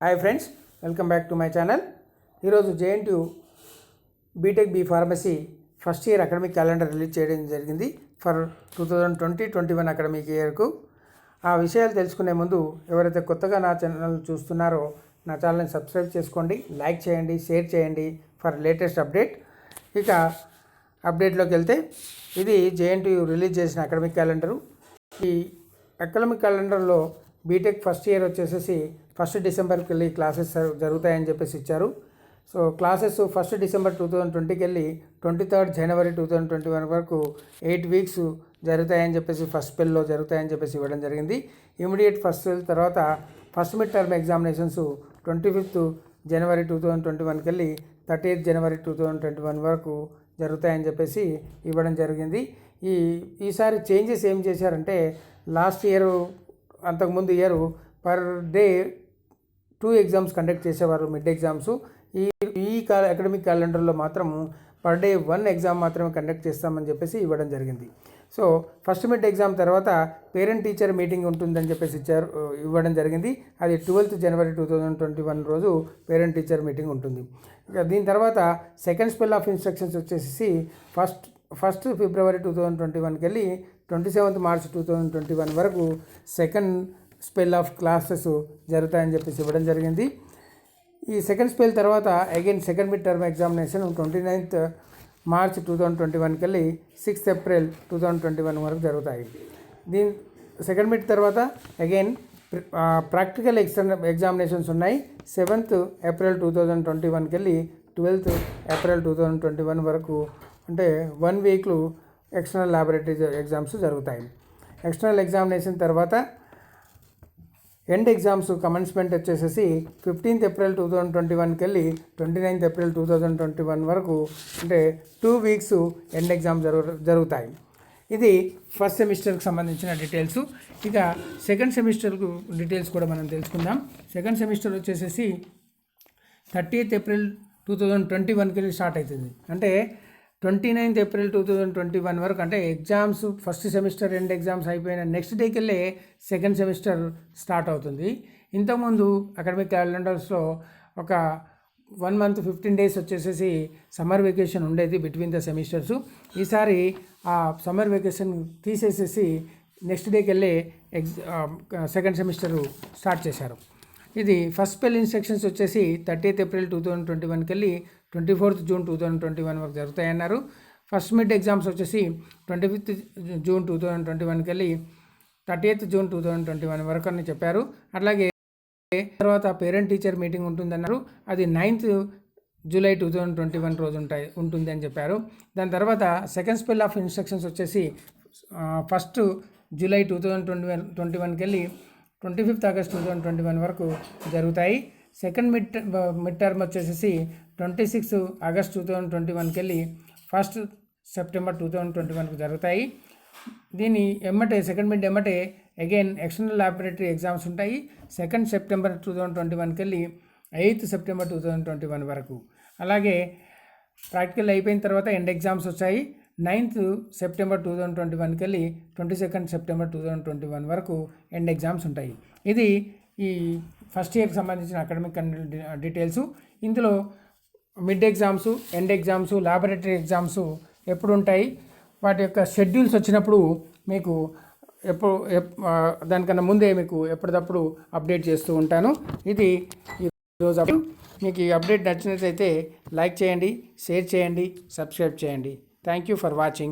Hi friends, welcome back to my channel. ఈరోజు JNTU BTech B pharmacy first year academic calendar release చేయడం జరిగింది for 2020-21 academic ఇయర్కు. ఆ విషయాలు తెలుసుకునే ముందు ఎవరైతే కొత్తగా నా ఛానల్ చూస్తున్నారో నా ఛానల్ని సబ్స్క్రైబ్ చేసుకోండి, లైక్ చేయండి, షేర్ చేయండి ఫర్ లేటెస్ట్ అప్డేట్. ఇక అప్డేట్లోకి వెళ్తే ఇది జేఎన్టీయూ రిలీజ్ చేసిన అకాడమిక్ క్యాలెండరు. ఈ అకాడమిక్ క్యాలెండర్లో బీటెక్ ఫస్ట్ ఇయర్ వచ్చేసి 1 డిసెంబర్కి వెళ్ళి క్లాసెస్ జరుగుతాయని చెప్పేసి ఇచ్చారు. సో క్లాసెస్ 1 డిసెంబర్ 2020కి వెళ్ళి 23 జనవరి 2021 వరకు 8 వీక్స్ జరుగుతాయని చెప్పేసి ఫస్ట్ స్పెల్లో జరుగుతాయని చెప్పేసి ఇవ్వడం జరిగింది. ఇమీడియట్ ఫస్ట్ స్పెల్ తర్వాత ఫస్ట్ మిడ్ టర్మ్ ఎగ్జామినేషన్స్ 25 జనవరి 2021కి వెళ్ళి 30 జనవరి 2021 వరకు జరుగుతాయని చెప్పేసి ఇవ్వడం జరిగింది. ఈసారి చేంజెస్ ఏం చేశారంటే, లాస్ట్ ఇయర్ అంతకుముందు year per day 2 exams conduct చేసేవారు, మిడ్ ఎగ్జామ్స్. ఈ అకాడమిక్ క్యాలెండర్లో మాత్రం పర్ డే 1 ఎగ్జామ్ మాత్రమే కండక్ట్ చేస్తామని చెప్పేసి ఇవ్వడం జరిగింది. సో ఫస్ట్ మిడ్ ఎగ్జామ్ తర్వాత పేరెంట్ టీచర్ మీటింగ్ ఉంటుందని చెప్పేసి ఇవ్వడం జరిగింది. అది 12 జనవరి 2021 రోజు పేరెంట్ టీచర్ మీటింగ్ ఉంటుంది. ఇక దీని తర్వాత సెకండ్ స్పెల్ ఆఫ్ ఇన్స్ట్రక్షన్స్ వచ్చేసి ఫస్ట్ ఫిబ్రవరి 2021కి వెళ్ళి 27 మార్చ్ 2021 వరకు సెకండ్ స్పెల్ ఆఫ్ క్లాసెస్ జరుగుతాయని చెప్పేసి ఇవ్వడం జరిగింది. ఈ సెకండ్ స్పెల్ తర్వాత again second mid term examination 29 March 2021కి వెళ్ళి 6 ఏప్రిల్ 2021 వరకు జరుగుతాయి. దీని సెకండ్ మిడ్ తర్వాత అగైన్ ప్రాక్టికల్ ఎగ్జామినేషన్స్ ఉన్నాయి. 7th ఏప్రిల్ 2021కి వెళ్ళి 12th ఏప్రిల్ 2021 వరకు, అంటే 1 వీక్లు ఎక్స్టర్నల్ ల్యాబొరేటరీ ఎగ్జామ్స్ జరుగుతాయి. ఎక్స్టర్నల్ ఎగ్జామినేషన్ తర్వాత ఎండ్ ఎగ్జామ్స్ కమెన్స్మెంట్ వచ్చేసి 15th ఏప్రిల్ 2021కి వెళ్ళి 29th ఏప్రిల్ 2021 వరకు, అంటే 2 వీక్స్ ఎండ్ ఎగ్జామ్ జరుగుతాయి. ఇది ఫస్ట్ సెమిస్టర్కి సంబంధించిన డీటెయిల్స్. ఇక సెకండ్ సెమిస్టర్కు డీటెయిల్స్ కూడా మనం తెలుసుకుందాం. సెకండ్ సెమిస్టర్ వచ్చేసి 30th ఏప్రిల్ 2021కి వెళ్ళి స్టార్ట్ అవుతుంది. అంటే 29th ఏప్రిల్ 2021 వరకు, అంటే exams first semester end exams అయిపోయిన నెక్స్ట్ డేకి వెళ్ళే సెకండ్ సెమిస్టర్ స్టార్ట్ అవుతుంది. ఇంతకుముందు అకాడమిక్ క్యాలెండర్స్లో ఒక 1 month 15 days వచ్చేసి సమ్మర్ వెకేషన్ ఉండేది బిట్వీన్ ద సెమిస్టర్స్. ఈసారి ఆ సమ్మర్ వెకేషన్ తీసేసేసి నెక్స్ట్ డేకి వెళ్ళే సెకండ్ సెమిస్టర్ స్టార్ట్ చేశారు. ఇది ఫస్ట్ స్పెల్ ఇన్స్ట్రక్షన్స్ వచ్చేసి 30th ఏప్రిల్ 2021కి వెళ్ళి 24th జూన్ 2021 వరకు జరుగుతాయన్నారు. ఫస్ట్ మిడ్ ఎగ్జామ్స్ వచ్చేసి 25th జూన్ 2021కి వెళ్ళి 30th జూన్ 2021 వరకు అని చెప్పారు. అట్లాగే తర్వాత పేరెంట్ టీచర్ మీటింగ్ ఉంటుందన్నారు. అది 9th జూలై 2021 రోజు ఉంటుంది అని చెప్పారు. దాని తర్వాత సెకండ్ స్పెల్ ఆఫ్ ఇన్స్ట్రక్షన్స్ వచ్చేసి 1st జూలై 2021కి వెళ్ళి 25th ఆగస్ట్ 2021 వరకు జరుగుతాయి. సెకండ్ మిడ్ టర్మ్ వచ్చేసి 26 ఆగస్ట్ 2021కి వెళ్ళి 1st సెప్టెంబర్ 2021కు జరుగుతాయి. దీని సెకండ్ మిడ్ ఎమ్మటే అగైన్ ఎక్స్టర్నల్ ల్యాబొరేటరీ ఎగ్జామ్స్ ఉంటాయి. 2nd సెప్టెంబర్ 2021కి వెళ్ళి 8th సెప్టెంబర్ 2021 వరకు. అలాగే ప్రాక్టికల్ అయిపోయిన తర్వాత ఎండ్ ఎగ్జామ్స్ వచ్చాయి. 9th సెప్టెంబర్ 2021కి వెళ్ళి 22nd సెప్టెంబర్ 2021 వరకు ఎండ్ ఎగ్జామ్స్ ఉంటాయి. ఇది ఈ ఫస్ట్ ఇయర్కి సంబంధించిన అకాడమిక్ డీటెయిల్స్. ఇందులో mid exams, end exams, laboratory exams ఎప్పుడు ఉంటాయి, వాటి యొక్క షెడ్యూల్స్ వచ్చినప్పుడు మీకు దానికన్నా ముందే మీకు ఎప్పటికప్పుడు అప్డేట్ చేస్తూ ఉంటాను. ఇది ఈరోజు అప్డేట్. మీకు ఈ అప్డేట్ నచ్చినట్లయితే లైక్ చేయండి, షేర్ చేయండి, సబ్స్క్రైబ్ చేయండి. Thank you for watching.